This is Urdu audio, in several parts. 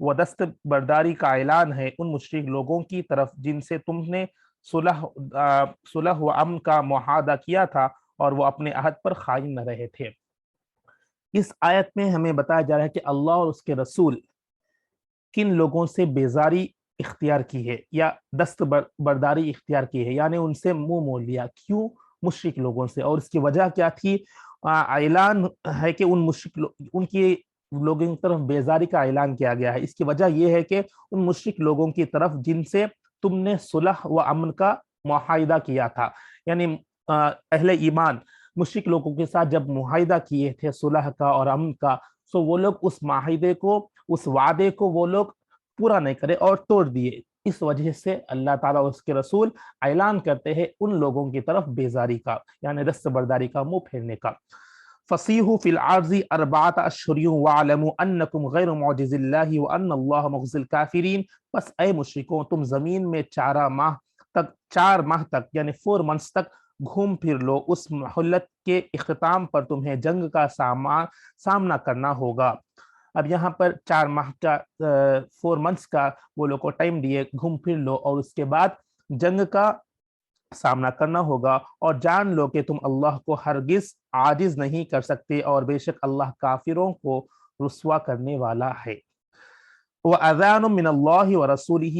وہ دست برداری کا اعلان ہے ان مشرک لوگوں کی طرف جن سے تم نے صلح و امن کا معاہدہ کیا تھا اور وہ اپنے عہد پر قائم نہ رہے تھے۔ اس آیت میں ہمیں بتایا جا رہا ہے کہ اللہ اور اس کے رسول کن لوگوں سے بیزاری اختیار کی ہے یا دست برداری اختیار کی ہے، یعنی ان سے منہ موڑ لیا۔ کیوں؟ مشرک لوگوں سے، اور اس کی وجہ کیا تھی؟ اعلان ہے کہ ان کی لوگوں کی طرف بیزاری کا اعلان کیا گیا ہے۔ اس کی وجہ یہ ہے کہ ان مشرک لوگوں کی طرف جن سے تم نے صلح و امن کا معاہدہ کیا تھا، یعنی اہل ایمان مشرک لوگوں کے ساتھ جب معاہدہ کیے تھے صلح کا اور امن کا، سو وہ لوگ اس معاہدے کو، اس وعدے کو وہ لوگ پورا نہیں کرے اور توڑ دیے۔ اس وجہ سے اللہ تعالیٰ اور اس کے رسول اعلان کرتے ہیں ان لوگوں کی طرف بیزاری کا، یعنی دست برداری کا، منہ پھیرنے کا۔ فَصِيحُوا فِي الْأَرْضِ أَرْبَعَةَ أَشْهُرٍ وَاعْلَمُوا أَنَّكُمْ غَيْرُ مُعْجِزِي اللَّهِ وَأَنَّ اللَّهَ مُخْزِي الْكَافِرِينَ۔ بس اے مشرکوں، تم زمین میں 4 ماہ تک یعنی 4 months تک گھوم پھر لو۔ اس مہلت کے اختتام پر تمہیں جنگ کا سامنا کرنا ہوگا۔ اب یہاں پر 4 ماہ کا 4 months کا وہ لوگ کو ٹائم دیے، گھوم پھر لو اور اس کے بعد جنگ کا سامنا کرنا ہوگا، اور جان لو کہ تم اللہ کو ہرگز عاجز نہیں کر سکتے، اور بے شک اللہ کافروں کو رسوا کرنے والا ہے۔ وَأَذَانٌ مِّنَ اللَّهِ وَرَسُولِهِ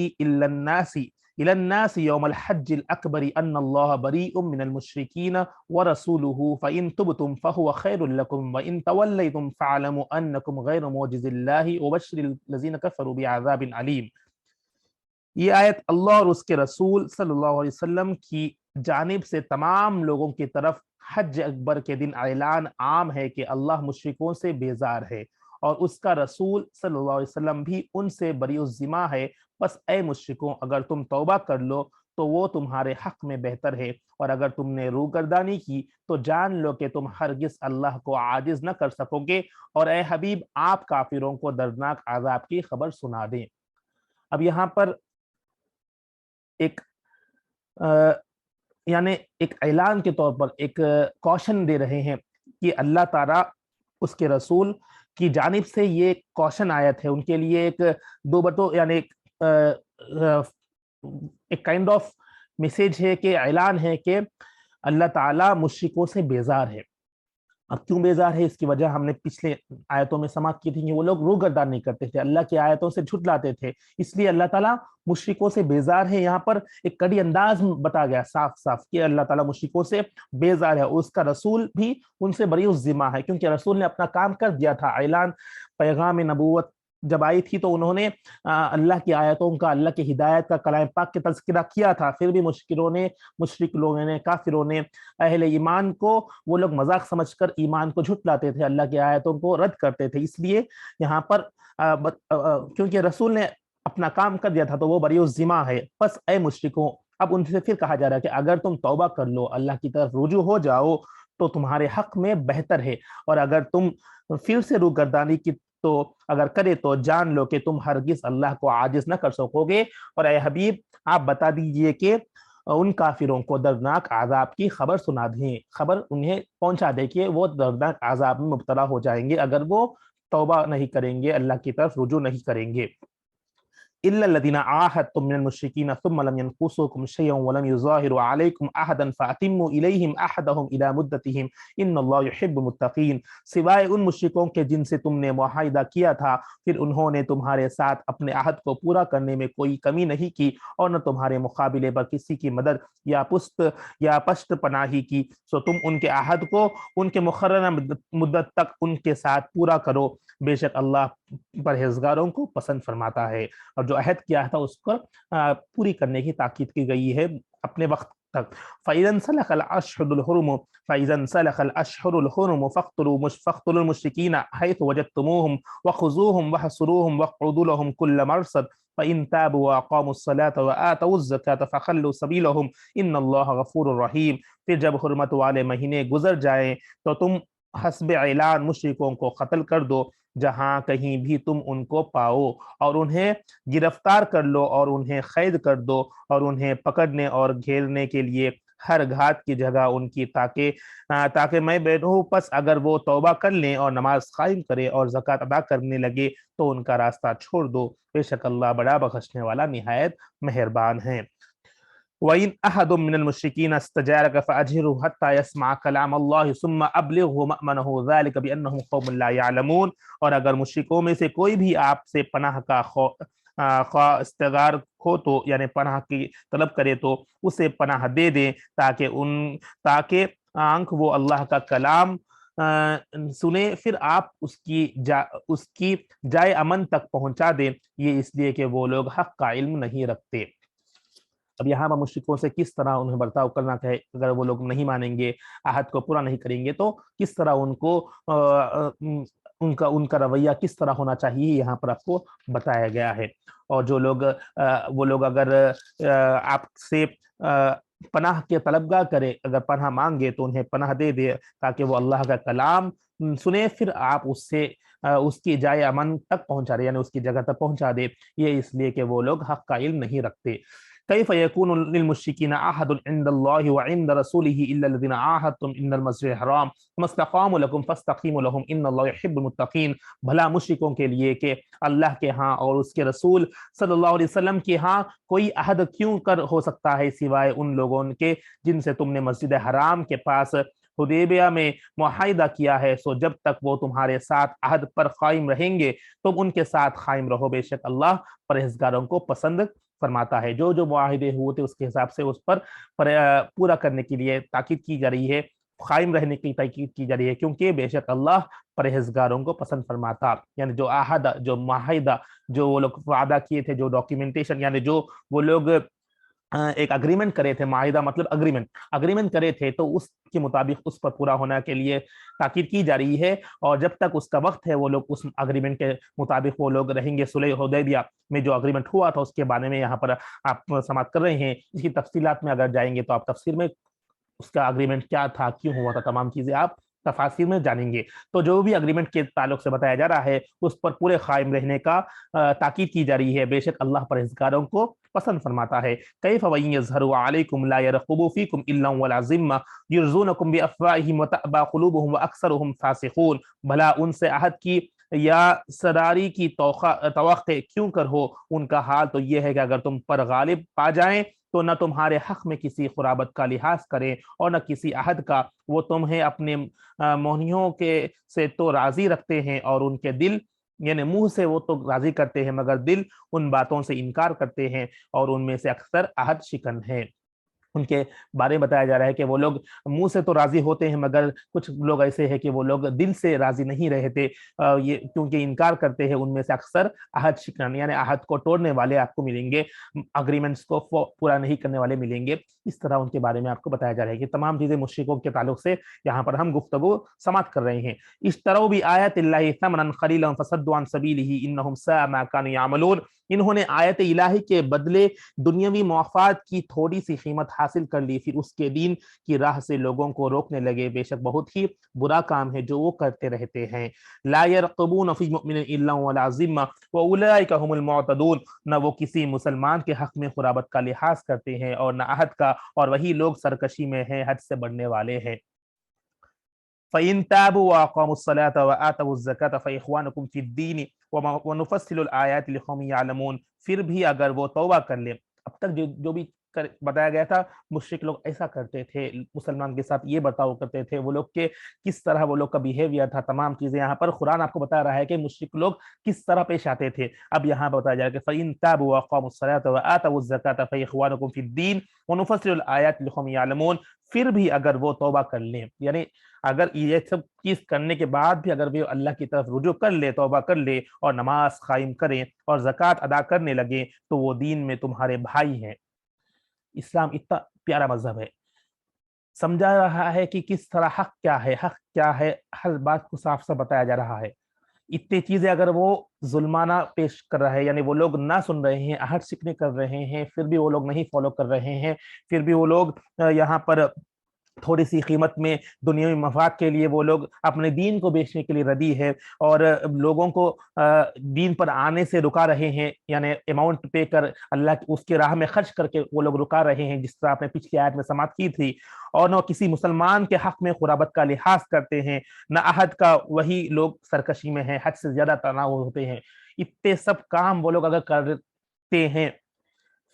إِلَى النَّاسِ يَوْمَ الْحَجِّ الْأَكْبَرِ أَنَّ اللَّهَ بَرِيءٌ مِّنَ الْمُشْرِكِينَ وَرَسُولُهُ فَإِن تُبْتُمْ فَهُوَ خَيْرٌ لَكُمْ وَإِن تَوَلَّيْتُمْ فَاعْلَمُوا أَنَّكُمْ غَيْرُ مُعْجِزِي اللَّهِ وَبَشِّرِ الَّذِينَ كَفَرُوا بِعَذَابٍ عَلِيمٍ۔ یہ آیت اللہ اور اس کے رسول صلی اللہ علیہ وسلم کی جانب سے تمام لوگوں کی طرف حج اکبر کے دن اعلان عام ہے کہ اللہ مشرکوں سے بیزار ہے، اور اس کا رسول صلی اللہ علیہ وسلم بھی ان سے بری الذمہ ہے۔ بس اے مشرکوں، اگر تم توبہ کر لو تو وہ تمہارے حق میں بہتر ہے، اور اگر تم نے روگردانی کی تو جان لو کہ تم ہرگز اللہ کو عاجز نہ کر سکو گے، اور اے حبیب آپ کافروں کو دردناک عذاب کی خبر سنا دیں۔ اب یہاں پر ایک یعنی ایک اعلان کے طور پر ایک کوشن دے رہے ہیں کہ اللہ تعالیٰ اس کے رسول کی جانب سے یہ کوشن آیت ہے ان کے لیے، ایک دو بٹو یعنی ایک کائنڈ آف میسیج ہے، کہ اعلان ہے کہ اللہ تعالیٰ مشرکوں سے بیزار ہے۔ اب کیوں بیزار ہے؟ اس کی وجہ ہم نے پچھلے آیتوں میں سماعت کی تھی کہ وہ لوگ روگردان نہیں کرتے تھے، اللہ کی آیتوں سے جھٹلاتے تھے، اس لیے اللہ تعالیٰ مشرکوں سے بیزار ہے۔ یہاں پر ایک کڑی انداز بتا گیا صاف صاف کہ اللہ تعالیٰ مشرکوں سے بیزار ہے، اور اس کا رسول بھی ان سے بری الذمہ ہے، کیونکہ رسول نے اپنا کام کر دیا تھا۔ اعلان پیغام نبوت جب آئی تھی تو انہوں نے اللہ کی آیتوں کا، اللہ کی ہدایت کا، کلام پاک کے تذکرہ کیا تھا، پھر بھی مشرک لوگوں نے، کافروں نے اہل ایمان کو وہ لوگ مذاق سمجھ کر ایمان کو جھٹلاتے تھے، اللہ کی آیتوں کو رد کرتے تھے۔ اس لیے یہاں پر کیونکہ رسول نے اپنا کام کر دیا تھا تو وہ بری الذمہ ہے۔ بس اے مشرکوں، اب ان سے پھر کہا جا رہا ہے کہ اگر تم توبہ کر لو، اللہ کی طرف رجوع ہو جاؤ تو تمہارے حق میں بہتر ہے، اور اگر تم پھر سے روگردانی کی تو اگر کرے تو جان لو کہ تم ہرگز اللہ کو عاجز نہ کر سکو گے، اور اے حبیب آپ بتا دیجئے کہ ان کافروں کو دردناک عذاب کی خبر سنا دیں، خبر انہیں پہنچا دے کہ وہ دردناک عذاب میں مبتلا ہو جائیں گے اگر وہ توبہ نہیں کریں گے، اللہ کی طرف رجوع نہیں کریں گے۔ إلا الذين عاهدتم من المشركين ثم لم ينقصوكم شيئا ولم يظاهروا عليكم أحدا فأتموا إليهم أحدهم إلى مدتهم إن الله يحب المتقين۔ سوائے ان مشرکوں کے جن سے تم نے معاہدہ کیا تھا، پھر انہوں نے تمہارے ساتھ اپنے عہد کو پورا کرنے میں کوئی کمی نہیں کی، اور نہ تمہارے مقابلے پر کسی کی مدد یا پشت پناہی کی، سو تم ان کے عہد کو ان کے مقررہ مدت تک ان کے ساتھ پورا کرو، بے شک اللہ پرہیزگاروں کو پسند فرماتا ہے۔ اور جو عہد کیا تھا اس کو پوری کرنے کی تاکید کی گئی ہے اپنے وقت تک۔ فَإِذَا انْسَلَخَ الْأَشْهُرُ الْحُرُمُ فَاقْتُلُوا الْمُشْرِكِينَ حَيْثُ وَجَدتُّمُوهُمْ وَخُذُوهُمْ وَاحْصُرُوهُمْ وَاقْعُدُوا لَهُمْ كُلَّ مَرْصَدٍ فَإِن تَابُوا وَأَقَامُوا الصَّلَاةَ وَآتَوُا الزَّكَاةَ فَخَلُّوا سَبِيلَهُمْ إِنَّ اللَّهَ غَفُورٌ رَحِيمٌ۔ پھر جب حرمت والے مہینے گزر جائیں تو تم حسب اعلان مشرکوں کو قتل کر دو جہاں کہیں بھی تم ان کو پاؤ، اور انہیں گرفتار کر لو اور انہیں قید کر دو، اور انہیں پکڑنے اور گھیرنے کے لیے ہر گھات کی جگہ ان کی، تاکہ میں بیٹھوں، پس اگر وہ توبہ کر لیں اور نماز قائم کرے اور زکوٰۃ ادا کرنے لگے تو ان کا راستہ چھوڑ دو، بے شک اللہ بڑا بخشنے والا نہایت مہربان ہے۔ وَإِنْ أَحَدٌ مِّنَ الْمُشْرِكِينَ اسْتَجَارَكَ فَأَجِرْهُ حَتَّى يَسْمَعَ كَلَامَ اللَّهِ ثُمَّ أَبْلِغْهُ مَأْمَنَهُ ذَلِكَ بِأَنَّهُمْ قَوْمٌ لَا يَعْلَمُونَ۔ اور اگر مشرکوں میں سے کوئی بھی آپ سے پناہ کا خواہ استغار ہو تو یعنی پناہ کی طلب کرے تو اسے پناہ دے دیں، تاکہ آنکھ وہ اللہ کا کلام سنے، پھر آپ اس کی جائے امن تک پہنچا دیں، یہ اس لیے کہ وہ لوگ حق کا علم نہیں رکھتے۔ اب یہاں پر مشرکوں سے کس طرح انہیں برتاؤ کرنا ہے، اگر وہ لوگ نہیں مانیں گے، عہد کو پورا نہیں کریں گے تو کس طرح ان کو ان کا رویہ کس طرح ہونا چاہیے، یہاں پر آپ کو بتایا گیا ہے۔ اور جو لوگ وہ لوگ اگر آپ سے پناہ کے طلبگار کرے، اگر پناہ مانگے تو انہیں پناہ دے دے تاکہ وہ اللہ کا کلام سنے، پھر آپ اس کی جائے امن تک پہنچا دے، یعنی اس کی جگہ تک پہنچا دے، یہ اس لیے کہ وہ لوگ حق کا علم نہیں رکھتے۔ كيف يكون للمشركين عهد عند الله وعند رسوله إلا الذين عاهدتم عند المسجد الحرام ثم استقاموا لكم فاستقيموا لهم إن الله يحب المتقين۔ بھلا مشرکوں کے لیے کہ اللہ کے ہاں اور اس کے رسول صلی اللہ علیہ وسلم کے ہاں کوئی عہد کیوں کر ہو سکتا ہے سوائے ان لوگوں کے جن سے تم نے مسجد حرام کے پاس حدیبیہ میں معاہدہ کیا ہے، سو جب تک وہ تمہارے ساتھ عہد پر قائم رہیں گے تم ان کے ساتھ قائم رہو، بے شک اللہ پرہیزگاروں کو پسند فرماتا ہے۔ جو معاہدے ہوئے تھے اس کے حساب سے اس پر پورا کرنے کے لیے تاکید کی جا رہی ہے، قائم رہنے کی تاکید کی جا رہی ہے، کیونکہ بے شک اللہ پرہیزگاروں کو پسند فرماتا۔ یعنی جو عہد، جو معاہدہ، جو وہ لوگ وعدہ کیے تھے، جو ڈاکیومنٹیشن، یعنی جو وہ لوگ ایک اگریمنٹ کرے تھے، معاہدہ مطلب اگریمنٹ کرے تھے، تو اس کے مطابق اس پر پورا ہونے کے لیے تاکید کی جا رہی ہے، اور جب تک اس کا وقت ہے وہ لوگ اس اگریمنٹ کے مطابق وہ لوگ رہیں گے۔ صلح حدیبیہ میں جو اگریمنٹ ہوا تھا اس کے بارے میں یہاں پر آپ سماعت کر رہے ہیں، اس کی تفصیلات میں اگر جائیں گے تو آپ تفسیر میں اس کا اگریمنٹ کیا تھا، کیوں ہوا تھا، تمام چیزیں آپ تفاصیر میں جانیں گے۔ تو جو بھی اگریمنٹ کے تعلق سے بتایا جا رہا ہے اس پر پورے قائم رہنے کا تاکید کی جا رہی ہے، بے شک اللہ پرہیزگاروں کو پسند فرماتا ہے۔ کیف وَإِن يَظْهَرُوا عَلَيْكُمْ لَا يَرْقُبُوا فِيكُمْ إِلًّا وَلَا ذِمَّةً يُرْضُونَكُمْ بِأَفْوَاهِهِمْ وَتَأْبَى قُلُوبُهُمْ وَأَكْثَرُهُمْ فَاسِقُونَ۔ بھلا ان سے عہد کی یا سراری کی توقع کیوں کر ہو، ان کا حال تو یہ ہے کہ اگر تم پر غالب پا جائیں تو نہ تمہارے حق میں کسی قرابت کا لحاظ کریں اور نہ کسی عہد کا، وہ تمہیں اپنے مہنیوں سے تو راضی رکھتے ہیں اور ان کے دل، یعنی منہ سے وہ تو راضی کرتے ہیں مگر دل ان باتوں سے انکار کرتے ہیں، اور ان میں سے اکثر عہد شکن ہیں۔ ان کے بارے میں بتایا جا رہا ہے کہ وہ لوگ منہ سے تو راضی ہوتے ہیں مگر کچھ لوگ ایسے ہیں کہ وہ لوگ دل سے راضی نہیں رہتے، یہ کیونکہ انکار کرتے ہیں، ان میں سے اکثر عہد شکن یعنی عہد کو توڑنے والے آپ کو ملیں گے، اگریمنٹس کو پورا نہیں کرنے والے ملیں گے۔ اس طرح ان کے بارے میں آپ کو بتایا جا رہا ہے کہ تمام چیزیں مشرکوں کے تعلق سے یہاں پر ہم گفتگو سماعت کر رہے ہیں۔ اشتروا بآیات اللہ ثمنا قلیلا فصدوا عن سبیلہ انہم ساء ما كانوا یعملون۔ انہوں نے آیت الہی کے بدلے دنیاوی مفاد کی تھوڑی سی قیمت حاصل کر لی، پھر اس کے دین کی راہ سے لوگوں کو روکنے لگے، بے شک بہت ہی برا کام ہے جو وہ کرتے رہتے ہیں۔ لا يرقبون فی مؤمن الا ولا ذمہ واولئک هم المعتدون۔ نہ وہ کسی مسلمان کے حق میں قرابت کا لحاظ کرتے ہیں اور نہ عہد کا، اور وہی لوگ سرکشی میں ہیں، حد سے بڑھنے والے ہیں۔ فَإِن تَابُوا وَأَقَامُوا الصَّلَاةَ وَآتَوُا الزَّكَاةَ فَإِخْوَانُكُمْ فِي الدِّينِ وَنُفَصِّلُ الْآيَاتِ لِقَوْمٍ يَعْلَمُونَ۔ پھر بھی اگر وہ توبہ کر لیں، اب تک جو بھی بتایا گیا تھا، مشرک لوگ ایسا کرتے تھے، مسلمان کے ساتھ یہ برتاؤ کرتے تھے، وہ لوگ کے کس طرح وہ لوگ کا بیہیویئر تھا، تمام چیزیں یہاں پر قرآن آپ کو بتا رہا ہے کہ مشرک لوگ کس طرح پیش آتے تھے۔ اب یہاں بتایا جا رہا ہے کہ فَإِن تَابُوا وَأَقَامُوا الصَّلَاةَ وَآتَوُا الزَّكَاةَ فَإِخْوَانُكُمْ فِي الدِّينِ وَنُفَصِّلُ الْآيَاتِ لِقَوْمٍ يَعْلَمُونَ۔ پھر بھی اگر وہ توبہ کر لیں، یعنی اگر یہ سب چیز کرنے کے بعد بھی اگر وہ اللہ کی طرف رجوع کر لے، توبہ کر لے اور نماز قائم کریں اور زکوٰۃ ادا کرنے لگے تو وہ دین میں تمہارے بھائی ہیں۔ اسلام اتنا پیارا مذہب ہے، سمجھا رہا ہے کہ کس طرح حق کیا ہے، ہر بات کو صاف صاف بتایا جا رہا ہے۔ اتنی چیزیں اگر وہ ظلمانہ پیش کر رہے ہیں، یعنی وہ لوگ نہ سن رہے ہیں، عہد شکنی کر رہے ہیں، پھر بھی وہ لوگ نہیں فالو کر رہے ہیں، پھر بھی وہ لوگ یہاں پر تھوڑی سی قیمت میں دنیاوی مفاد کے لیے وہ لوگ اپنے دین کو بیچنے کے لیے ردی ہے اور لوگوں کو دین پر آنے سے رکا رہے ہیں، یعنی اماؤنٹ پے کر اللہ اس کے راہ میں خرچ کر کے وہ لوگ رکا رہے ہیں، جس طرح آپ نے پچھلی آیت میں سماعت کی تھی، اور نہ کسی مسلمان کے حق میں قرابت کا لحاظ کرتے ہیں، نہ عہد کا، وہی لوگ سرکشی میں ہیں، حد سے زیادہ تناؤ ہوتے ہیں۔ اتنے سب کام وہ لوگ اگر کرتے ہیں،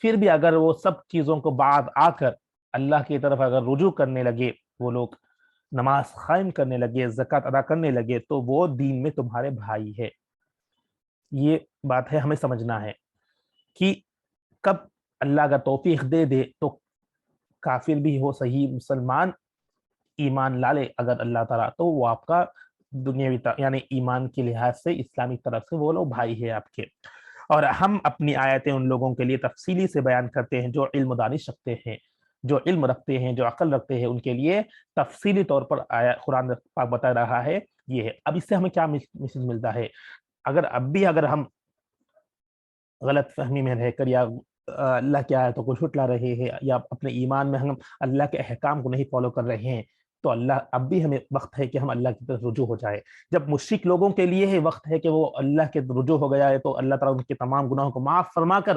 پھر بھی اگر وہ سب چیزوں کو بعد آ کر اللہ کی طرف اگر رجوع کرنے لگے، وہ لوگ نماز قائم کرنے لگے، زکوٰۃ ادا کرنے لگے، تو وہ دین میں تمہارے بھائی ہے۔ یہ بات ہے، ہمیں سمجھنا ہے کہ کب اللہ اگر توفیق دے دے تو کافر بھی ہو، صحیح مسلمان ایمان لا لے اگر اللہ تعالیٰ، تو وہ آپ کا دنیاوی یعنی ایمان کے لحاظ سے اسلامی طرف سے وہ لوگ بھائی ہے آپ کے۔ اور ہم اپنی آیتیں ان لوگوں کے لیے تفصیلی سے بیان کرتے ہیں جو علم دانش رکھتے ہیں، جو علم رکھتے ہیں، جو عقل رکھتے ہیں، ان کے لیے تفصیلی طور پر قرآن پاک بتا رہا ہے یہ ہے۔ اب اس سے ہمیں کیا میسج ملتا ہے؟ اگر ہم غلط فہمی میں رہ کر یا اللہ کی آیتوں کو جھٹلا رہے ہیں یا اپنے ایمان میں ہم اللہ کے احکام کو نہیں فالو کر رہے ہیں، تو اب بھی ہمیں وقت ہے کہ ہم اللہ کی طرف رجوع ہو جائے۔ جب مشرک لوگوں کے لیے ہے وقت ہے کہ وہ اللہ کے رجوع ہو گیا ہے، تو اللہ تعالیٰ ان کے تمام گناہوں کو معاف فرما کر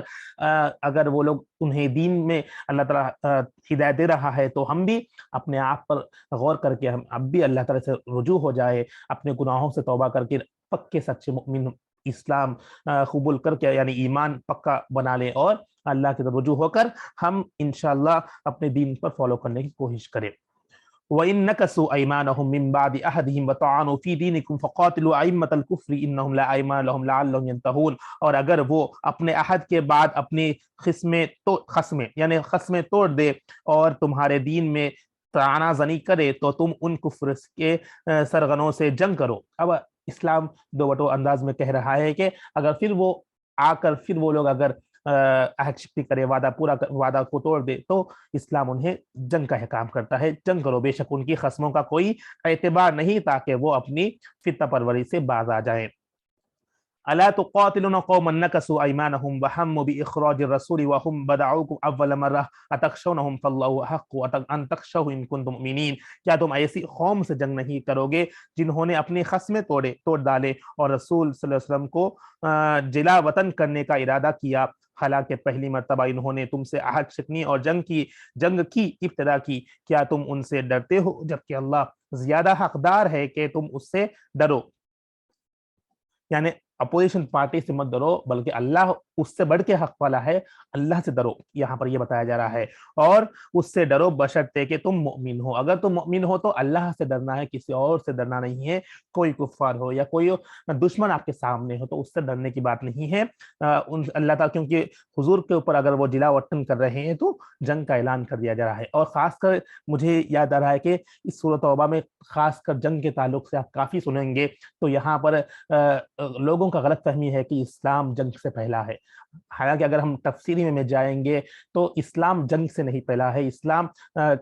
اگر وہ لوگ انہیں دین میں اللہ تعالیٰ ہدایت دے رہا ہے، تو ہم بھی اپنے آپ پر غور کر کے ہم اب بھی اللہ تعالیٰ سے رجوع ہو جائے، اپنے گناہوں سے توبہ کر کے پکے سچے مؤمن اسلام قبول کر کے یعنی ایمان پکا بنا لیں، اور اللہ کی طرف رجوع ہو کر ہم انشاءاللہ اپنے دین پر فالو کرنے کی کوشش کریں۔ وَإِن نَكَثُوا أَيْمَانَهُم مِّن بَعْدِ عَهْدِهِمْ وَطَعَنُوا فِي دِينِكُمْ فَقَاتِلُوا أَئِمَّةَ الْكُفْرِ إِنَّهُمْ لَا أَيْمَانَ لَهُمْ لَعَلَّهُمْ يَنتَهُونَ۔ اور اگر وہ اپنے عہد کے بعد اپنی خصمیں توڑ دے اور تمہارے دین میں طعنہ زنی کرے، تو تم ان کفر کے سرغنوں سے جنگ کرو۔ اب اسلام دو بٹو انداز میں کہہ رہا ہے کہ اگر پھر وہ آ کر پھر وہ لوگ اگر عہد شکنی کرے، وعدہ کو توڑ دے، تو اسلام انہیں جنگ کا احکام کرتا ہے، جنگ کرو، بے شک ان کی خصموں کا کوئی اعتبار نہیں تاکہ وہ اپنی فتنہ پروری سے باز آ جائیں۔ الا تقاتلون قوما نكثوا ايمانهم وهموا باخراج الرسول وهم بدعوكم اول مره اتخشونهم فالله احق ان تخشوه ان كنتم مؤمنين۔ کیا تم ایسی قوم سے جنگ نہیں کرو گے جنہوں نے اپنی خصمیں توڑ ڈالے اور رسول صلی اللہ علیہ وسلم کو جلا وطن کرنے کا ارادہ کیا، حالانکہ پہلی مرتبہ انہوں نے تم سے عہد شکنی اور جنگ کی ابتدا کی۔ کیا تم ان سے ڈرتے ہو جبکہ اللہ زیادہ حقدار ہے کہ تم اس سے ڈرو؟ یعنی اپوزیشن پارٹی سے مت ڈرو، بلکہ اللہ اس سے بڑھ کے حق والا ہے، اللہ سے ڈرو، یہاں پر یہ بتایا جا رہا ہے۔ اور اس سے ڈرو بشرطے کہ تم مؤمن ہو۔ اگر تم مؤمن ہو تو اللہ سے ڈرنا ہے، کسی اور سے ڈرنا نہیں ہے۔ کوئی کفار ہو یا کوئی دشمن آپ کے سامنے ہو تو اس سے ڈرنے کی بات نہیں ہے۔ اللہ تعالیٰ کیونکہ حضور کے اوپر اگر وہ جلا وطن کر رہے ہیں تو جنگ کا اعلان کر دیا جا رہا ہے۔ اور خاص کر مجھے یاد آ رہا ہے کہ اس سورۃ توبہ میں خاص کر جنگ کے تعلق سے آپ کافی سنیں گے، تو یہاں پر لوگوں کا غلط فہمی ہے کہ اسلام جنگ سے پہلا ہے۔ حالانکہ اگر ہم تفسیری میں جائیں گے تو اسلام جنگ سے نہیں پہلا ہے، اسلام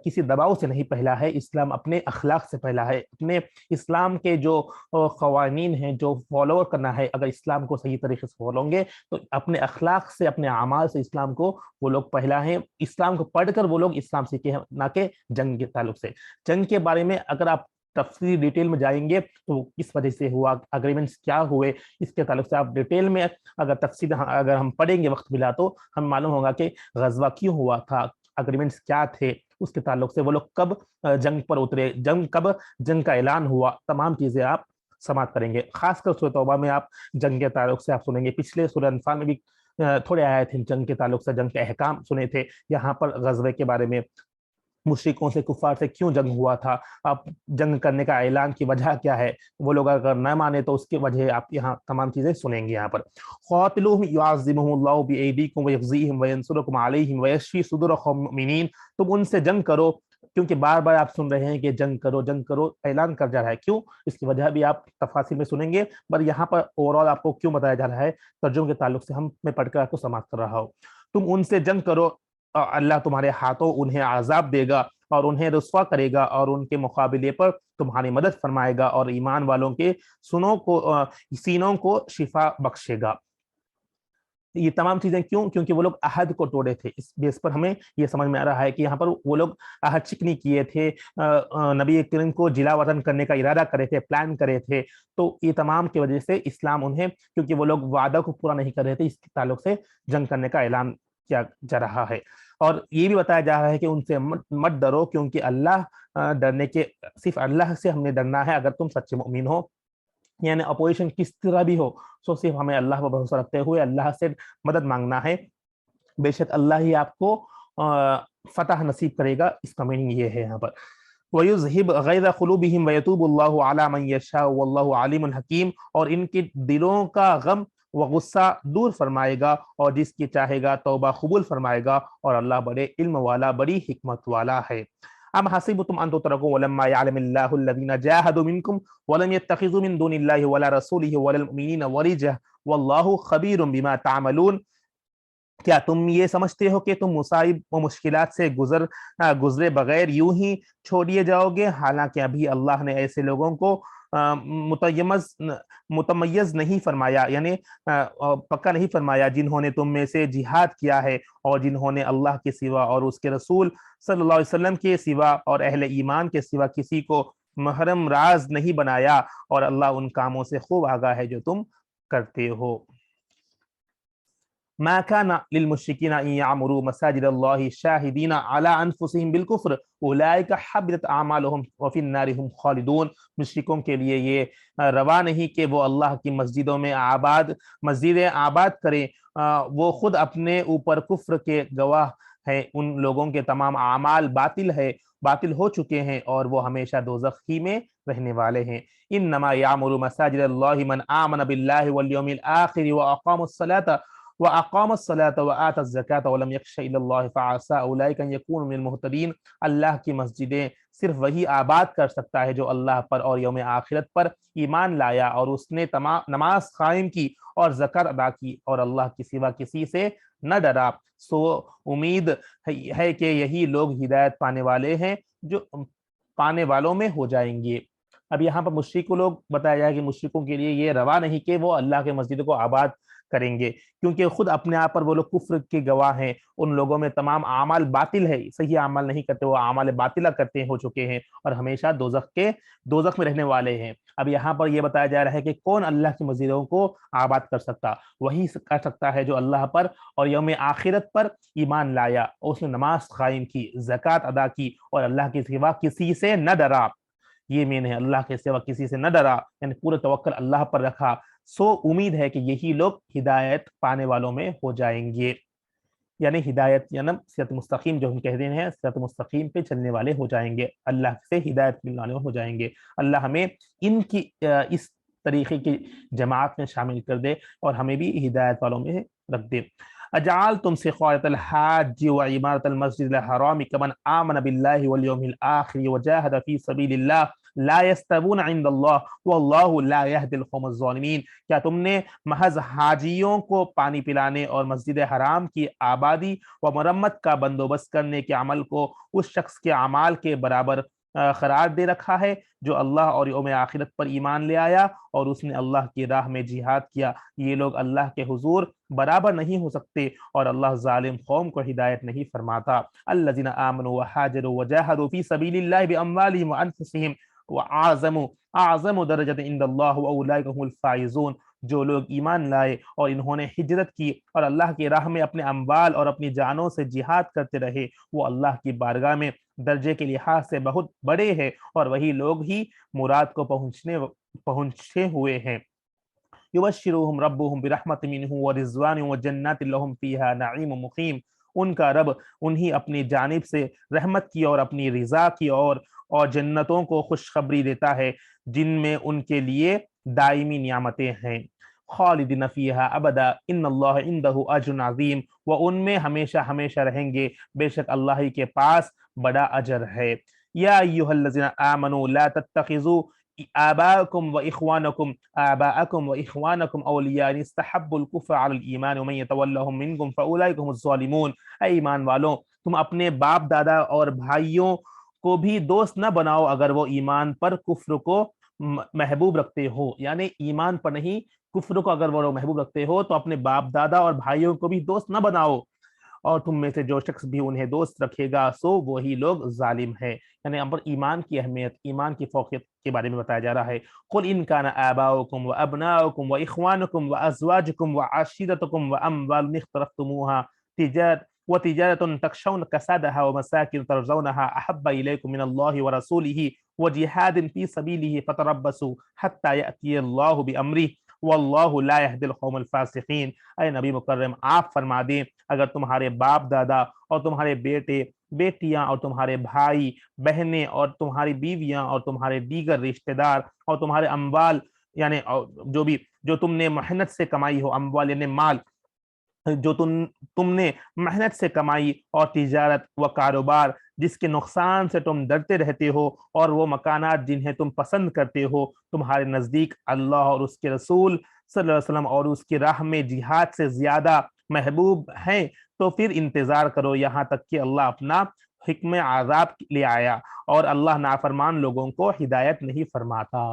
کسی دباؤ سے نہیں پہلا ہے، اسلام اپنے اخلاق سے پہلا ہے۔ اپنے اسلام کے جو قوانین ہیں جو فالو کرنا ہے، اگر اسلام کو صحیح طریقے سے فالو گے تو اپنے اخلاق سے، اپنے اعمال سے اسلام کو وہ لوگ پہلا ہیں۔ اسلام کو پڑھ کر وہ لوگ اسلام سیکھے ہیں، نہ کہ جنگ کے تعلق سے۔ جنگ کے بارے میں اگر آپ تفصیلی ڈیٹیل میں جائیں گے تو کس وجہ سے ہوا، اگریمنٹس کیا ہوئے، اس کے تعلق سے آپ ڈیٹیل میں اگر ہم پڑھیں گے وقت ملا تو ہم معلوم ہوگا کہ غزوہ کیوں ہوا تھا، اگریمنٹس کیا تھے، اس کے تعلق سے وہ لوگ کب جنگ پر اترے، کب جنگ کا اعلان ہوا، تمام چیزیں آپ سماعت کریں گے۔ خاص کر سورۃ توبہ میں آپ جنگ کے تعلق سے آپ سنیں گے، پچھلے سورۃ انفال میں بھی تھوڑے آئے تھے جنگ کے تعلق سے، جنگ کے احکام سنے تھے۔ یہاں پر غزوے کے بارے میں، مشرکوں سے، کفار سے کیوں جنگ ہوا تھا، آپ جنگ کرنے کا اعلان کی وجہ کیا ہے، وہ لوگ اگر نہ مانے تو اس کی وجہ آپ یہاں تمام چیزیں سنیں گے۔ یہاں پر قاتلوہم یعذبہم اللہ بایدیکم ویخزیہم وینصرکم علیہم ویشفی صدور قوم مؤمنین۔ تم ان سے جنگ کرو، کیونکہ بار بار آپ سن رہے ہیں کہ جنگ کرو جنگ کرو، اعلان کر جا رہا ہے، کیوں، اس کی وجہ بھی آپ تفاصیل میں سنیں گے، پر یہاں پر اوور آل آپ کو کیوں بتایا جا رہا ہے ترجمے کے تعلق سے میں پڑھ کر آپ کو سماعت کر رہا ہوں۔ تم ان سے جنگ کرو، اللہ تمہارے ہاتھوں انہیں عذاب دے گا اور انہیں رسوا کرے گا اور ان کے مقابلے پر تمہاری مدد فرمائے گا اور ایمان والوں کے سینوں کو شفا بخشے گا۔ یہ تمام چیزیں کیوں؟ کیونکہ وہ لوگ عہد کو توڑے تھے. اس بیس پر ہمیں یہ سمجھ میں آ رہا ہے کہ یہاں پر وہ لوگ عہد چکنی کیے تھے, نبی کریم کو جلا وطن کرنے کا ارادہ کرے تھے, پلان کرے تھے. تو یہ تمام کی وجہ سے اسلام انہیں, کیونکہ وہ لوگ وعدہ کو پورا نہیں کر رہے تھے, اس کے تعلق سے جنگ کرنے کا اعلان کیا جا رہا ہے. اور یہ بھی بتایا جا رہا ہے کہ ان سے مت ڈرو, کیونکہ اللہ ڈرنے کے, صرف اللہ سے ہم نے ڈرنا ہے اگر تم سچے مومن ہو. یعنی اپوزیشن کس طرح بھی ہو, سو صرف ہمیں اللہ پر بھروسہ رکھتے ہوئے اللہ سے مدد مانگنا ہے. بے شک اللہ ہی آپ کو فتح نصیب کرے گا. اس کا میننگ یہ ہے یہاں پر وَيُذْهِبْ غَيْظَ قُلُوبِهِمْ وَيَتُوبُ اللَّهُ عَلَى مَن يَشَاءُ وَاللَّهُ عَلِيمٌ حَكِيمٌ. اور ان کے دلوں کا غم و غصہ دور فرمائے گا, اور جس کی چاہے گا توبہ قبول فرمائے گا, اور اللہ بڑے علم والا, بڑی حکمت والا ہے. ام حسبتم ان تتركوا ولما يعلم الله الذين جاهدوا منكم ولم يتخذوا من دون الله ولا رسوله ولا المؤمنين وليجة والله خبير بما تعملون. کیا تم یہ سمجھتے ہو کہ تم مصائب و مشکلات سے گزرے بغیر یوں ہی چھوڑ دیے جاؤ گے, حالانکہ ابھی اللہ نے ایسے لوگوں کو متمیز نہیں فرمایا, یعنی پکا نہیں فرمایا, جنہوں نے تم میں سے جہاد کیا ہے, اور جنہوں نے اللہ کے سوا اور اس کے رسول صلی اللہ علیہ وسلم کے سوا اور اہل ایمان کے سوا کسی کو محرم راز نہیں بنایا, اور اللہ ان کاموں سے خوب آگاہ ہے جو تم کرتے ہو. ما كان للمشركين ان يعمروا مساجد الله شاهدين على انفسهم بالكفر اولئك حبطت اعمالهم وفي النار هم خالدون. مشرکوں کے لیے یہ روا نہیں کہ وہ اللہ کی مسجدوں میں مسجدیں آباد کریں, وہ خود اپنے اوپر کفر کے گواہ ہیں. ان لوگوں کے تمام اعمال باطل ہو چکے ہیں, اور وہ ہمیشہ دوزخ ہی میں رہنے والے ہیں. انما يعمر مساجد الله من آمن بالله واليوم الاخر واقام الصلاة وَأَقَامَ الصَّلَاةَ وَآتَى الزَّكَاةَ وَلَمْ يَخْشَ إِلَّا اللَّهَ فَعَسَىٰ أُولَٰئِكَ أَن يَكُونُوا مِنَ الْمُهْتَدِينَ. اللہ کی مسجدیں صرف وہی آباد کر سکتا ہے جو اللہ پر اور یوم آخرت پر ایمان لایا, اور اس نے نماز قائم کی اور زکات ادا کی, اور اللہ کے سوا کسی سے نہ ڈرا. سو امید ہے کہ یہی لوگ ہدایت پانے والے ہیں, جو پانے والوں میں ہو جائیں گے. اب یہاں پر مشرک لوگ بتایا جائے کہ مشرکوں کے لیے یہ روا نہیں کہ وہ اللہ کے مسجد کو آباد کریں گے, کیونکہ خود اپنے آپ پر وہ لوگ کفر کے گواہ ہیں. ان لوگوں میں تمام اعمال باطل ہے, صحیح اعمال نہیں کرتے, وہ اعمال باطلہ کرتے ہو چکے ہیں, اور ہمیشہ دوزخ میں رہنے والے ہیں. اب یہاں پر یہ بتایا جا رہا ہے کہ کون اللہ کی مسجدوں کو آباد کر سکتا, وہی کر سکتا ہے جو اللہ پر اور یوم آخرت پر ایمان لایا, اور اس نے نماز قائم کی, زکات ادا کی, اور اللہ کے سوا کسی سے نہ ڈرا. یہ مین ہے, اللہ کے سوا کسی سے نہ ڈرا, یعنی پورے توکل اللہ پر رکھا. سو امید ہے کہ یہی لوگ ہدایت پانے والوں میں ہو جائیں گے. یعنی ہدایت یعنی صراط مستقیم جو ہم کہہ رہے ہیں, صراط مستقیم پہ چلنے والے ہو جائیں گے, اللہ سے ہدایت ملنے والے ہو جائیں گے. اللہ ہمیں ان کی اس طریقے کی جماعت میں شامل کر دے, اور ہمیں بھی ہدایت والوں میں رکھ دے. اجعلتم سقایۃ الحاج وعمارۃ المسجد الحرام کمن آمن باللہ والیوم الآخر وجاہد فی سبیل اللہ لا يستوون عند اللہ واللہ لا يهدی القوم الظالمین. کیا تم نے محض حاجیوں کو پانی پلانے اور مسجد حرام کی آبادی و مرمت کا بندوبست کرنے کے عمل کو اس شخص کے اعمال کے برابر قرار دے رکھا ہے جو اللہ اور یوم آخرت پر ایمان لے آیا اور اس نے اللہ کی راہ میں جہاد کیا؟ یہ لوگ اللہ کے حضور برابر نہیں ہو سکتے, اور اللہ ظالم قوم کو ہدایت نہیں فرماتا. الذین آمنوا وہاجروا وجاہدوا فی سبیل اللہ باموالہم وانفسہم اعظم درجۃ عند اللہ واولئک هم الفائزون. جو لوگ ایمان لائے اور انہوں نے ہجرت کی اور اللہ کی راہ میں اپنے اموال اور اپنی جانوں سے جہاد کرتے رہے, وہ اللہ کی بارگاہ میں درجے کے لحاظ سے بہت بڑے ہیں, اور وہی لوگ ہی مراد کو پہنچے ہوئے ہیں. یبشرہم ربہم برحمت منہ ورضوان وجنات لہم فیہا نعیم مقیم. ان کا رب انہی اپنی جانب سے رحمت کی اور اپنی رضا کی اور جنتوں کو خوشخبری دیتا ہے جن میں ان کے لیے دائمی نعمتیں ہیں. خالدین فیہا ابدا ان اللہ عندہ اجر عظیم. وہ ان میں ہمیشہ ہمیشہ رہیں گے, بے شک اللہ ہی کے پاس بڑا اجر ہے. یا ایھا الذین آمنوا لا تتخذوا آباءکم واخوانکم اولیاء ان استحبوا الکفر علی الایمان ومن یتولہم منکم فاولئک هم الظالمون. اے ایمان والوں, تم اپنے باپ دادا اور بھائیوں کو بھی دوست نہ بناؤ اگر وہ ایمان پر کفر کو محبوب رکھتے ہو، یعنی ایمان پر نہیں کفر کو اگر وہ لوگ محبوب رکھتے ہو تو اپنے باپ دادا اور بھائیوں کو بھی دوست نہ بناؤ، اور تم میں سے جو شخص بھی انہیں دوست رکھے گا سو وہی لوگ ظالم ہے۔ یعنی یہاں پر ایمان کی اہمیت، ایمان کی فوقیت کے بارے میں بتایا جا رہا ہے۔ قل ان کان آباؤکم وابناؤکم واخوانکم وازواجکم وعشیرتکم واموال اقترفتموها وتجارة تخشون كسادها ومساكن ترضونها أحب إليكم من الله ورسوله وجهاد في سبيله فتربصوا حتى يأتي الله بأمره واللہ لا يهدي القوم الفاسقین۔ اے نبی مکرم آپ فرما دیں اگر تمہارے باپ دادا اور تمہارے بیٹے بیٹیاں اور تمہارے بھائی بہنیں اور تمہاری بیویاں اور تمہارے دیگر رشتہ دار اور تمہارے اموال، یعنی جو تم نے محنت سے کمائی ہو، اموال یعنی مال جو تم نے محنت سے کمائی، اور تجارت و کاروبار جس کے نقصان سے تم ڈرتے رہتے ہو، اور وہ مکانات جنہیں تم پسند کرتے ہو تمہارے نزدیک اللہ اور اس کے رسول صلی اللہ علیہ وسلم اور اس کی راہ میں جہاد سے زیادہ محبوب ہیں، تو پھر انتظار کرو یہاں تک کہ اللہ اپنا حکم عذاب لے آیا، اور اللہ نافرمان لوگوں کو ہدایت نہیں فرماتا۔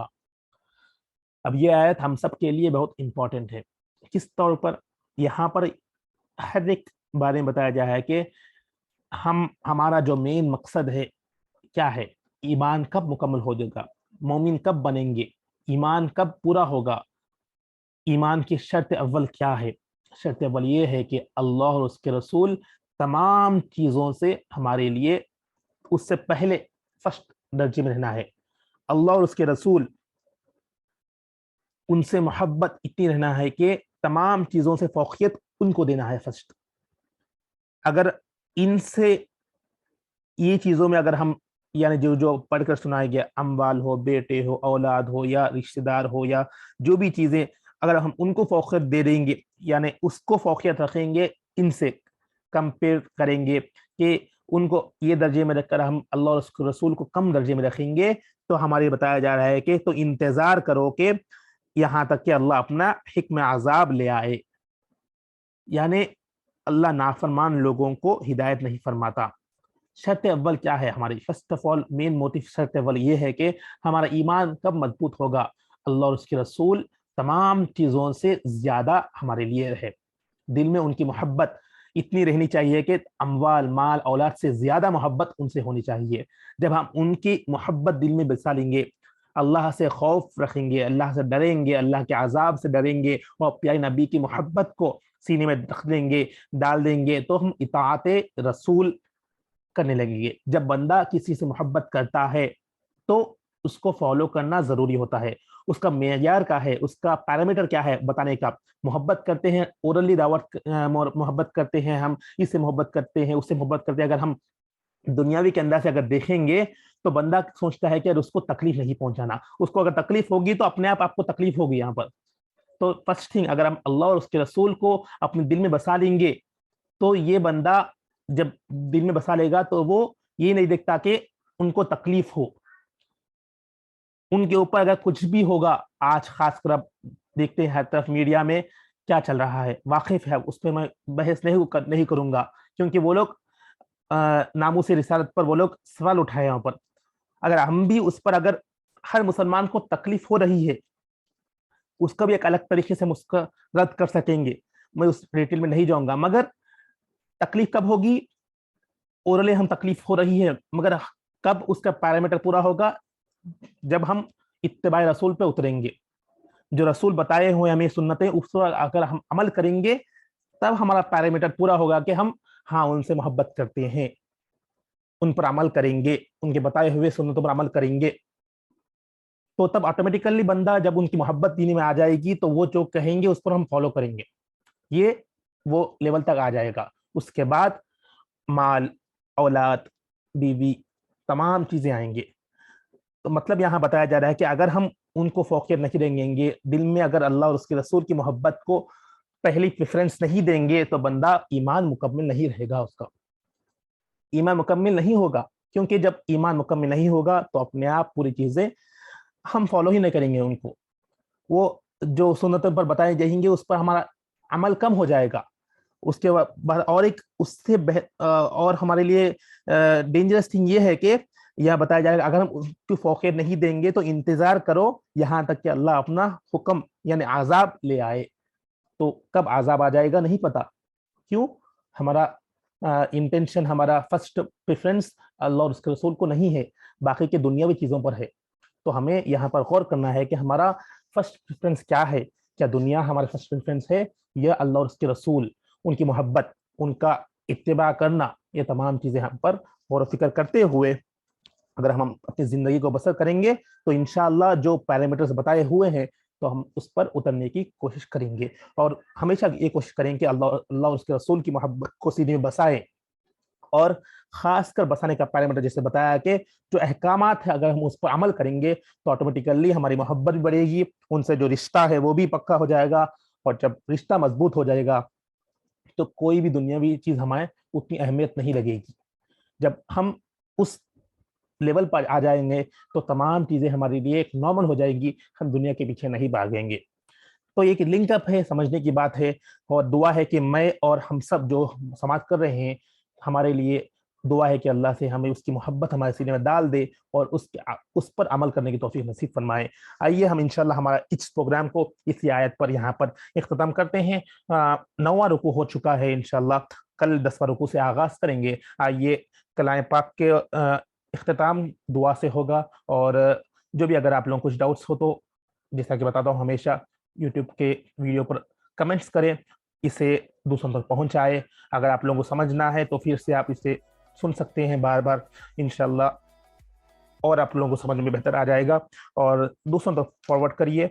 اب یہ آیت ہم سب کے لیے بہت امپورٹنٹ ہے۔ کس طور پر؟ یہاں پر ہر ایک بارے میں بتایا جا ہے کہ ہمارا جو مین مقصد ہے کیا ہے، ایمان کب مکمل ہو جائے گا، مومن کب بنیں گے، ایمان کب پورا ہوگا، ایمان کی شرط اول کیا ہے؟ شرط اول یہ ہے کہ اللہ اور اس کے رسول تمام چیزوں سے ہمارے لیے اس سے پہلے فرسٹ درجے میں رہنا ہے۔ اللہ اور اس کے رسول ان سے محبت اتنی رہنا ہے کہ تمام چیزوں سے فوقیت ان کو دینا ہے فرسٹ۔ اگر ان سے یہ چیزوں میں اگر ہم یعنی جو پڑھ کر سنائے گیا، اموال ہو، بیٹے ہو، اولاد ہو یا رشتہ دار ہو یا جو بھی چیزیں، اگر ہم ان کو فوقیت دے دیں گے، یعنی اس کو فوقیت رکھیں گے، ان سے کمپیئر کریں گے کہ ان کو یہ درجے میں رکھ کر ہم اللہ اور اس کے رسول کو کم درجے میں رکھیں گے، تو ہمارے بتایا جا رہا ہے کہ تو انتظار کرو کہ یہاں تک کہ اللہ اپنا حکم عذاب لے آئے، یعنی اللہ نافرمان لوگوں کو ہدایت نہیں فرماتا۔ شرط اول کیا ہے ہماری؟ First of all main motive, شرط اول یہ ہے کہ ہمارا ایمان کب مضبوط ہوگا؟ اللہ اور اس کے رسول تمام چیزوں سے زیادہ ہمارے لیے رہے، دل میں ان کی محبت اتنی رہنی چاہیے کہ اموال، مال، اولاد سے زیادہ محبت ان سے ہونی چاہیے۔ جب ہم ان کی محبت دل میں بسا لیں گے، اللہ سے خوف رکھیں گے، اللہ سے ڈریں گے، اللہ کے عذاب سے ڈریں گے، اور پیارے نبی کی محبت کو سینے میں رکھ دیں گے، ڈال دیں گے، تو ہم اطاعت رسول کرنے لگیں گے۔ جب بندہ کسی سے محبت کرتا ہے تو اس کو فالو کرنا ضروری ہوتا ہے۔ اس کا معیار کیا ہے، اس کا پیرامیٹر کیا ہے بتانے کا؟ محبت کرتے ہیں، اورلی دعوت محبت کرتے ہیں، ہم اس سے محبت کرتے ہیں، اس سے محبت کرتے ہیں، اگر ہم دنیاوی کے انداز سے اگر دیکھیں گے تو بندہ سوچتا ہے کہ اس کو تکلیف نہیں پہنچانا، اس کو اگر تکلیف ہوگی تو اپنے آپ کو تکلیف ہوگی یہاں پر۔ تو فرسٹ تھنگ، اگر ہم اللہ اور اس کے رسول کو اپنے دل میں بسا لیں گے تو یہ بندہ جب دل میں بسا لے گا تو وہ یہ نہیں دیکھتا کہ ان کو تکلیف ہو، ان کے اوپر اگر کچھ بھی ہوگا۔ آج خاص کر اب دیکھتے ہیں ہر طرف میڈیا میں کیا چل رہا ہے، واقف ہے، اس پہ میں بحث نہیں کروں گا، کیونکہ وہ لوگ ناموس رسالت پر وہ لوگ سوال اٹھائے یہاں پر۔ اگر ہم بھی اس پر، اگر ہر مسلمان کو تکلیف ہو رہی ہے، اس کا بھی ایک الگ طریقے سے رد کر سکیں گے، میں اس ڈیٹیل میں نہیں جاؤں گا، مگر تکلیف کب ہوگی؟ اورلی ہم تکلیف ہو رہی ہے، مگر کب اس کا پیرامیٹر پورا ہوگا؟ جب ہم اتباع رسول پہ اتریں گے، جو رسول بتائے ہوئے ہمیں سنتیں، اس پر اگر ہم عمل کریں گے تب ہمارا پیرامیٹر پورا ہوگا کہ ہم ہاں ان سے محبت کرتے ہیں، ان پر عمل کریں گے، ان کے بتائے ہوئے سنتوں پر عمل کریں گے، تو تب آٹومیٹیکلی بندہ جب ان کی محبت دینی میں آ جائے گی تو وہ جو کہیں گے اس پر ہم فالو کریں گے، یہ وہ لیول تک آ جائے گا۔ اس کے بعد مال، اولاد، بیوی، تمام چیزیں آئیں گے۔ تو مطلب یہاں بتایا جا رہا ہے کہ اگر ہم ان کو فوقیت نہیں دیں گے، دل میں اگر اللہ اور اس کے رسول کی محبت کو پہلی پریفرنس نہیں دیں گے، تو بندہ ایمان مکمل نہیں رہے گا، اس کا ایمان مکمل نہیں ہوگا، کیونکہ جب ایمان مکمل نہیں ہوگا تو اپنے آپ پوری چیزیں ہم فالو ہی نہیں کریں گے، ان کو وہ جو سنتوں پر بتائے جائیں گے اس پر ہمارا عمل کم ہو جائے گا۔ اس کے بعد اور ایک اس سے اور ہمارے لیے ڈینجرس تھنگ یہ ہے کہ یا بتایا جائے گا اگر ہم اس کی فوقیت نہیں دیں گے تو انتظار کرو یہاں تک کہ اللہ اپنا حکم یعنی عذاب لے آئے. تو کب عذاب آ جائے گا نہیں پتا. کیوں؟ ہمارا انٹینشن، ہمارا فرسٹ پریفرنس اللہ اور اس کے رسول کو نہیں ہے، باقی کے دنیاوی چیزوں پر ہے. تو ہمیں یہاں پر غور کرنا ہے کہ ہمارا فرسٹ پریفرنس کیا ہے. کیا دنیا ہمارا فرسٹ پریفرنس ہے یا اللہ اور اس کے رسول، ان کی محبت، ان کا اتباع کرنا؟ یہ تمام چیزیں ہم پر غور و فکر کرتے ہوئے اگر ہم اپنی زندگی کو بسر کریں گے تو انشاءاللہ جو پیرامیٹرز بتائے ہوئے ہیں تو ہم اس پر اترنے کی کوشش کریں گے، اور ہمیشہ یہ کوشش کریں کہ اللہ اور اس کے رسول کی محبت کو سینے میں بسائیں. اور خاص کر بسانے کا پیرامیٹر جیسے بتایا کہ جو احکامات ہیں اگر ہم اس پر عمل کریں گے تو آٹومیٹیکلی ہماری محبت بھی بڑھے گی، ان سے جو رشتہ ہے وہ بھی پکا ہو جائے گا، اور جب رشتہ مضبوط ہو جائے گا تو کوئی بھی دنیاوی چیز ہمیں اتنی اہمیت نہیں لگے گی. جب ہم اس لیول پر آ جائیں گے تو تمام چیزیں ہمارے لیے ایک نارمل ہو جائیں گی، ہم دنیا کے پیچھے نہیں بھاگیں گے. تو ایک لنک اپ ہے، سمجھنے کی بات ہے، اور دعا ہے کہ میں اور ہم سب جو سماعت کر رہے ہیں ہمارے لیے دعا ہے کہ اللہ سے ہمیں اس کی محبت ہمارے سینے میں ڈال دے اور اس پر عمل کرنے کی توفیق نصیب فرمائے. آئیے ہم انشاءاللہ ہمارا اس پروگرام کو اسی آیت پر یہاں پر اختتام کرتے ہیں. 9واں رکوع ہو چکا ہے، انشاءاللہ کل 10واں رکوع سے آغاز کریں گے. آئیے کلام پاک کے اختتام دعا سے ہوگا، اور جو بھی اگر آپ لوگوں کو کچھ ڈاؤٹس ہو تو جیسا کہ بتاتا ہوں ہمیشہ یوٹیوب کے ویڈیو پر کمنٹس کریں، اسے دوسروں تک پہنچائے. اگر آپ لوگوں کو سمجھنا ہے تو پھر سے آپ اسے سن سکتے ہیں بار بار انشاءاللہ، اور آپ لوگوں کو سمجھ میں بہتر آ جائے گا، اور دوسروں تک فارورڈ کریے.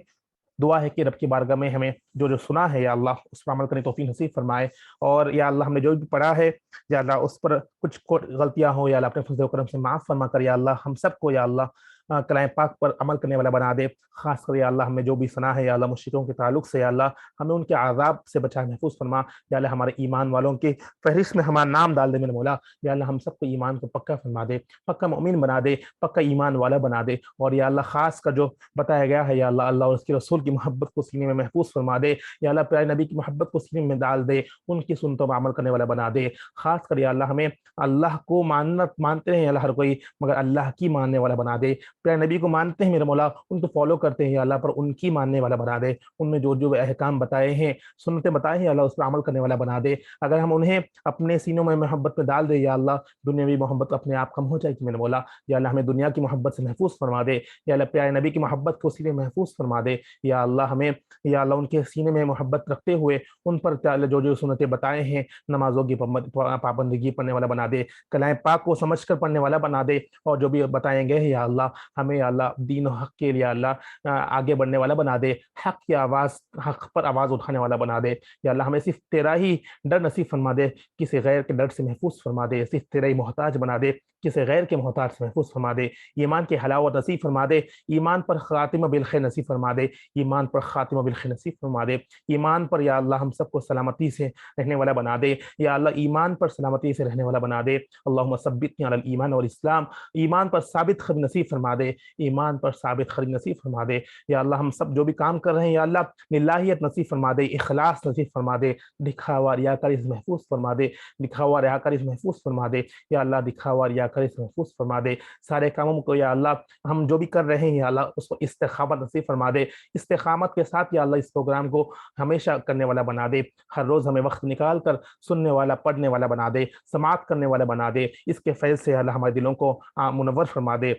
دعا ہے کہ رب کی بارگاہ میں ہمیں جو سنا ہے یا اللہ اس پر عمل کرنے توفیق نصیب فرمائے، اور یا اللہ ہم نے جو بھی پڑھا ہے یا اللہ اس پر کچھ غلطیاں ہوں یا اللہ اپنے فضل و کرم سے معاف فرما کر یا اللہ ہم سب کو یا اللہ کلام پاک پر عمل کرنے والا بنا دے. خاص کر یا اللہ ہم نے جو بھی سنا ہے یا اللہ مشرکوں کے تعلق سے یا اللہ ہمیں ان کے عذاب سے بچائے، محفوظ فرما. یا اللہ ہمارے ایمان والوں کے فہرست میں ہمارا نام ڈال دے میرے مولا. یا اللہ ہم سب کو ایمان کو پکا فرما دے، پکا مومن بنا دے، پکا ایمان والا بنا دے. اور یا اللہ خاص کر جو بتایا گیا ہے یا اللہ اور اس کے رسول کی محبت کو سینے میں محفوظ فرما دے. یا اللہ پیارے نبی کی محبت کو سینے میں ڈال دے، ان کی سنتوں پر عمل کرنے والا بنا دے. خاص کر یا اللہ ہمیں اللہ کو مانتے ہیں یا اللہ ہر کوئی، مگر اللہ کی ماننے والا بنا دے. پیارے نبی کو مانتے ہیں میرے مولا، ان کو فالو کرتے ہیں یا اللہ پر ان کی ماننے والا بنا دے. ان میں جو جو احکام بتائے ہیں، سنتیں بتائے ہیں، اللہ اس پر عمل کرنے والا بنا دے. اگر ہم انہیں اپنے سینوں میں محبت میں ڈال دے یا اللہ دنیاوی محبت اپنے آپ کم ہو جائے گی میرے مولا. یا اللہ ہمیں دنیا کی محبت سے محفوظ فرما دے. یا اللہ پیارے نبی کی محبت کو سینے میں محفوظ فرما دے. یا اللہ ہمیں یا اللہ ان کے سینے میں محبت رکھتے ہوئے ان پر جو جو سنتیں بتائے ہیں نمازوں کی پابندگی پڑھنے والا بنا دے، کلام پاک کو سمجھ کر پڑھنے والا بنا دے. اور جو بھی بتائیں گے یا اللہ ہمیں یا اللہ دین و حق کے لیے اللہ آگے بڑھنے والا بنا دے، حق کی آواز، حق پر آواز اٹھانے والا بنا دے. یا اللہ ہمیں صرف تیرا ہی ڈر نصیب فرما دے، کسی غیر کے ڈر سے محفوظ فرما دے. صرف تیرا ہی محتاج بنا دے، کسی غیر کے محتاج سے محفوظ فرما دے. ایمان کی حلاوت نصیب فرما دے، ایمان پر خاتمہ بالخیر نصیب فرما دے، ایمان پر خاتمہ بالخیر نصیب فرما دے. ایمان پر یا اللہ ہم سب کو سلامتی سے رہنے والا بنا دے. یا اللہ ایمان پر سلامتی سے رہنے والا بنا دے. اللہم ثبتنا علی الایمان والاسلام، ایمان پر ثابت قدم نصیب فرما دے، ایمان پر ثابت قدم نصیب فرما دے. یا اللہ ہم سب جو بھی کام کر رہے ہیں یا اللہ للہیت نصیب فرما دے، اخلاص نصیب فرما دے، دکھاوا ریاکاری سے محفوظ فرما دے، دکھاوا ریاکاری سے محفوظ فرما دے. یا اللہ دکھاوا ریاکاری سے محفوظ فرما دے. سارے کاموں کو یا اللہ ہم جو بھی کر رہے ہیں یا اللہ اس کو استقامت نصیب فرما دے. استقامت کے ساتھ یا اللہ اس پروگرام کو ہمیشہ کرنے والا بنا دے. ہر روز ہمیں وقت نکال کر سننے والا، پڑھنے والا بنا دے، سماعت کرنے والا بنا دے. اس کے فیض سے اللہ ہمارے دلوں کو منور فرما دے،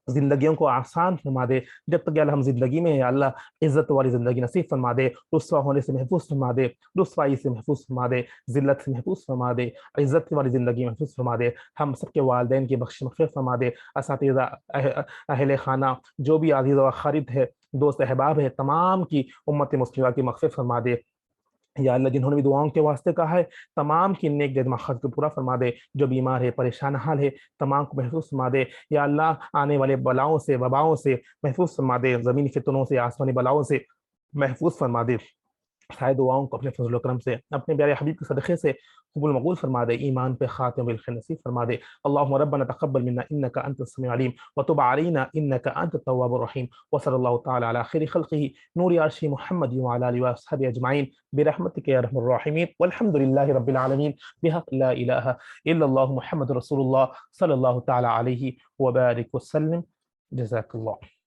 زندگیوں کو آسان فرما دے. جب تک یا اللہ ہم زندگی میں یا اللہ عزت والی زندگی نصیب فرما دے، رسوا ہونے سے محفوظ فرما دے، رسوائی سے محفوظ فرما دے، ذلت سے محفوظ فرما دے، عزت والی زندگی محفوظ فرما دے. ہم سب کے والدین کی بخش مغفرت فرما دے، اساتذہ، اہل خانہ، جو بھی عزیز و اقارب ہے، دوست احباب ہے، تمام کی امت مسلمہ کی مغفرت فرما دے. یا اللہ جنہوں نے بھی دعاؤں کے واسطے کہا ہے تمام کی نیک جذبہ خرچ کو پورا فرما دے. جو بیمار ہے، پریشان حال ہے، تمام کو محفوظ فرما دے. یا اللہ آنے والے بلاؤں سے، وباؤں سے محفوظ فرما دے، زمینی فتنوں سے، آسمانی بلاؤں سے محفوظ فرما دے. سائے دعاؤں کو اپنے فضل و کرم سے اپنے پیارے حبیب کے صدقے سے قبول مقبول فرما دے، ایمان پہ خاتمہ بالخیر نصیب فرما دے۔ اللهم ربنا تقبل منا انك انت السميع العليم وتب علينا انك انت التواب الرحيم، وصلى الله تعالى على خير خلقه نور عرشه محمد وعلى اله واصحابه اجمعين برحمتك يا ارحم الراحمين، والحمد لله رب العالمين، بحق لا اله الا الله محمد رسول الله صلى الله تعالى عليه وبارك وسلم. جزاك الله.